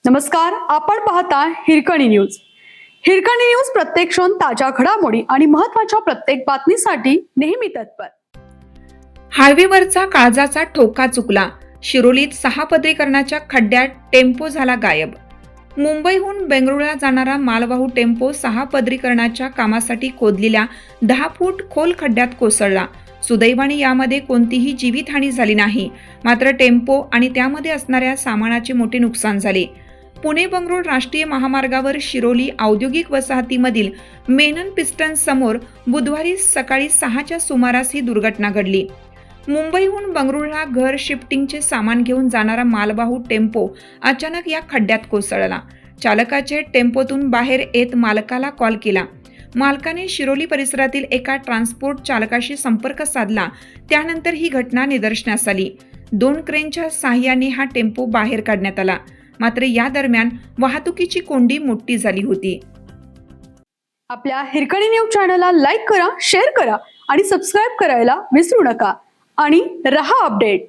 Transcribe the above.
नमस्कार, आपण पाहता हिरकणी न्यूज. हिरकणी न्यूज प्रत्येक क्षण ताज्या घडामोडी आणि महत्त्वाच्या प्रत्येक बातमीसाठी नेहमी तत्पर. हायवेवरचा काळजाचा ठोका चुकला. शिरोलीत 6 पदरीकरणाच्या खड्ड्यात टेम्पो झाला गायब. मुंबईहून बेंगळुरूला जाणारा मालवाहू टेम्पो 6 पदरीकरणाच्या कामासाठी खोदलेल्या 10 फूट खोल खड्ड्यात कोसळला. सुदैवाने यामध्ये कोणतीही जीवितहानी झाली नाही. मात्र टेम्पो आणि त्यामध्ये असणाऱ्या सामानाचे मोठे नुकसान झाले. पुणे बंगळुरू राष्ट्रीय महामार्गावर शिरोली औद्योगिक वसाहतीमधील मेनन पिस्टन समोर बुधवारी सकाळी 6च्या सुमारास ही दुर्घटना घडली. मुंबईहून बंगळुरूला घर शिफ्टिंगचे सामान घेऊन जाणारा मालवाहू टेम्पो अचानक या खड्ड्यात कोसळला. चालकाचे टेम्पोतून बाहेर येत मालकाला कॉल केला. मालकाने शिरोली परिसरातील एका ट्रान्सपोर्ट चालकाशी संपर्क साधला. त्यानंतर ही घटना निदर्शनास आली. 2 क्रेनच्या साहाय्याने हा टेम्पो बाहेर काढण्यात आला. मात्र या दरम्यान वाहतुकीची कोंडी मोठी झाली होती. आपल्या हिरकणी न्यूज चॅनलला लाईक करा, शेअर करा आणि सबस्क्राईब करायला विसरू नका. आणि रहा अपडेट.